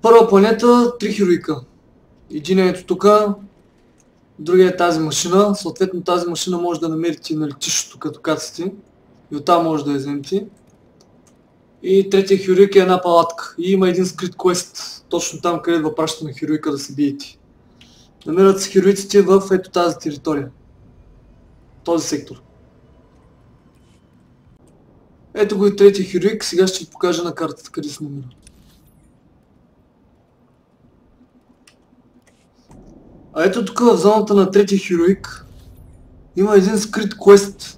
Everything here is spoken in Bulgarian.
Първа планета, 3 хероика. Един е ето тука, другия е тази машина. Съответно тази машина може да намерите на летището като кацате. И оттам може да я вземете. И третия хероик е една палатка. И има един скрит квест, точно там, където въпраща на хероика да се биете. Намират се хероиците в ето тази територия. Този сектор. Ето го и третия хероик, сега ще ви покажа на картата къде се намира. А ето тук в зоната на третия хероик има един скрит квест.